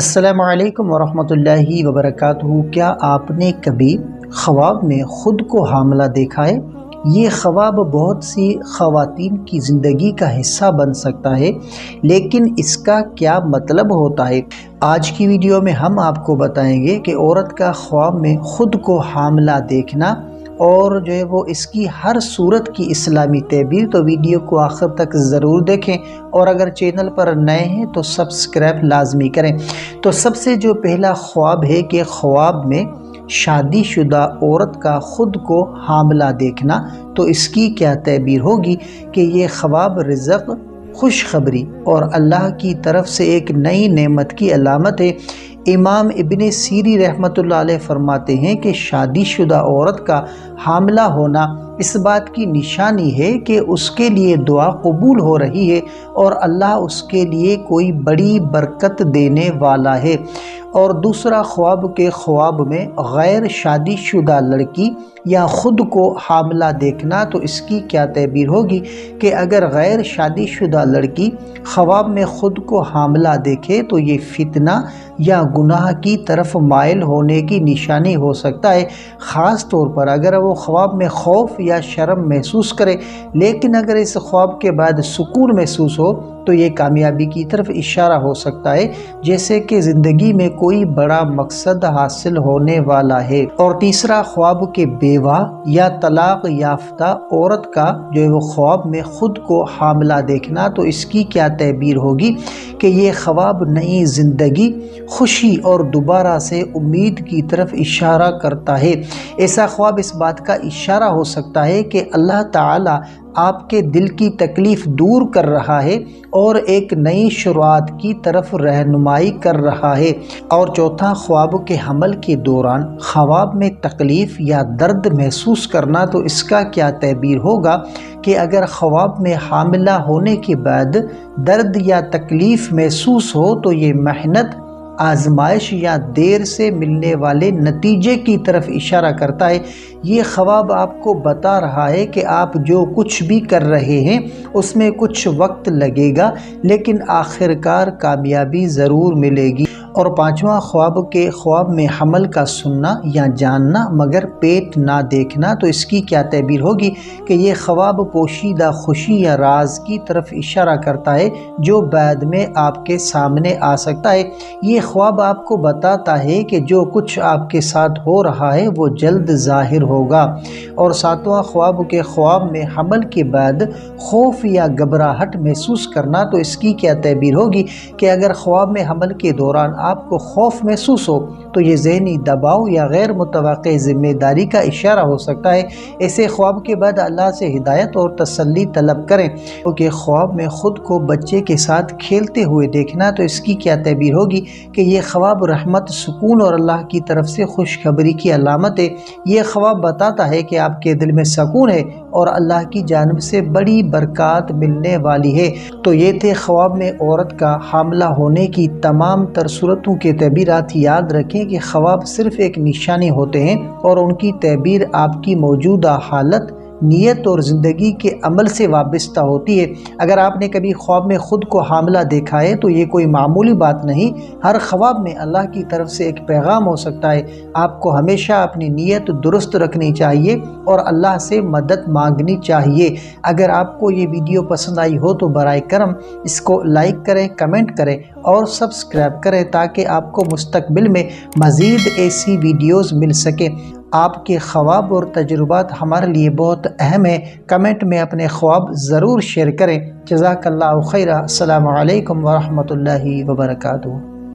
السلام علیکم ورحمۃ اللہ وبرکاتہ۔ کیا آپ نے کبھی خواب میں خود کو حاملہ دیکھا ہے؟ یہ خواب بہت سی خواتین کی زندگی کا حصہ بن سکتا ہے، لیکن اس کا کیا مطلب ہوتا ہے؟ آج کی ویڈیو میں ہم آپ کو بتائیں گے کہ عورت کا خواب میں خود کو حاملہ دیکھنا اور وہ اس کی ہر صورت کی اسلامی تعبیر۔ تو ویڈیو کو آخر تک ضرور دیکھیں، اور اگر چینل پر نئے ہیں تو سبسکرائب لازمی کریں۔ تو سب سے جو پہلا خواب ہے کہ خواب میں شادی شدہ عورت کا خود کو حاملہ دیکھنا، تو اس کی کیا تعبیر ہوگی کہ یہ خواب رزق، خوشخبری اور اللہ کی طرف سے ایک نئی نعمت کی علامت ہے۔ امام ابن سیری رحمۃ اللہ علیہ فرماتے ہیں کہ شادی شدہ عورت کا حاملہ ہونا اس بات کی نشانی ہے کہ اس کے لیے دعا قبول ہو رہی ہے اور اللہ اس کے لیے کوئی بڑی برکت دینے والا ہے۔ اور دوسرا خواب کے خواب میں غیر شادی شدہ لڑکی یا خود کو حاملہ دیکھنا، تو اس کی کیا تعبیر ہوگی کہ اگر غیر شادی شدہ لڑکی خواب میں خود کو حاملہ دیکھے تو یہ فتنہ یا گناہ کی طرف مائل ہونے کی نشانی ہو سکتا ہے، خاص طور پر اگر وہ خواب میں خوف یا شرم محسوس کرے۔ لیکن اگر اس خواب کے بعد سکون محسوس ہو تو یہ کامیابی کی طرف اشارہ ہو سکتا ہے، جیسے کہ زندگی میں کوئی بڑا مقصد حاصل ہونے والا ہے۔ اور تیسرا خواب کے بیوہ یا طلاق یافتہ عورت کا وہ خواب میں خود کو حاملہ دیکھنا، تو اس کی کیا تعبیر ہوگی کہ یہ خواب نئی زندگی، خوشی اور دوبارہ سے امید کی طرف اشارہ کرتا ہے۔ ایسا خواب اس بات کا اشارہ ہو سکتا ہے کہ اللہ تعالی آپ کے دل کی تکلیف دور کر رہا ہے اور ایک نئی شروعات کی طرف رہنمائی کر رہا ہے۔ اور چوتھا خواب کے حمل کے دوران خواب میں تکلیف یا درد محسوس کرنا، تو اس کا کیا تعبیر ہوگا کہ اگر خواب میں حاملہ ہونے کے بعد درد یا تکلیف محسوس ہو تو یہ محنت، آزمائش یا دیر سے ملنے والے نتیجے کی طرف اشارہ کرتا ہے۔ یہ خواب آپ کو بتا رہا ہے کہ آپ جو کچھ بھی کر رہے ہیں اس میں کچھ وقت لگے گا، لیکن آخرکار کامیابی ضرور ملے گی۔ اور پانچواں خواب کے خواب میں حمل کا سننا یا جاننا مگر پیٹ نہ دیکھنا، تو اس کی کیا تعبیر ہوگی کہ یہ خواب پوشیدہ خوشی یا راز کی طرف اشارہ کرتا ہے جو بعد میں آپ کے سامنے آ سکتا ہے۔ یہ خواب آپ کو بتاتا ہے کہ جو کچھ آپ کے ساتھ ہو رہا ہے وہ جلد ظاہر ہوگا۔ اور ساتواں خواب کے خواب میں حمل کے بعد خوف یا گھبراہٹ محسوس کرنا، تو اس کی کیا تعبیر ہوگی کہ اگر خواب میں حمل کے دوران آپ کو خوف محسوس ہو تو یہ ذہنی دباؤ یا غیر متوقع ذمہ داری کا اشارہ ہو سکتا ہے۔ ایسے خواب کے بعد اللہ سے ہدایت اور تسلی طلب کریں، کیونکہ خواب میں خود کو بچے کے ساتھ کھیلتے ہوئے دیکھنا، تو اس کی کیا تعبیر ہوگی کہ یہ خواب رحمت، سکون اور اللہ کی طرف سے خوشخبری کی علامت ہے۔ یہ خواب بتاتا ہے کہ آپ کے دل میں سکون ہے اور اللہ کی جانب سے بڑی برکات ملنے والی ہے۔ تو یہ تھے خواب میں عورت کا حاملہ ہونے کی تمام تر صورتوں کے تعبیرات۔ یاد رکھیں کہ خواب صرف ایک نشانی ہوتے ہیں اور ان کی تعبیر آپ کی موجودہ حالت، نیت اور زندگی کے عمل سے وابستہ ہوتی ہے۔ اگر آپ نے کبھی خواب میں خود کو حاملہ دیکھا ہے تو یہ کوئی معمولی بات نہیں، ہر خواب میں اللہ کی طرف سے ایک پیغام ہو سکتا ہے۔ آپ کو ہمیشہ اپنی نیت درست رکھنی چاہیے اور اللہ سے مدد مانگنی چاہیے۔ اگر آپ کو یہ ویڈیو پسند آئی ہو تو برائے کرم اس کو لائک کریں، کمنٹ کریں اور سبسکرائب کریں تاکہ آپ کو مستقبل میں مزید ایسی ویڈیوز مل سکیں۔ آپ کے خواب اور تجربات ہمارے لیے بہت اہم ہیں۔ کمنٹ میں اپنے خواب ضرور شیئر کریں۔ جزاک اللہ خیرہ۔ السلام علیکم ورحمۃ اللہ وبرکاتہ۔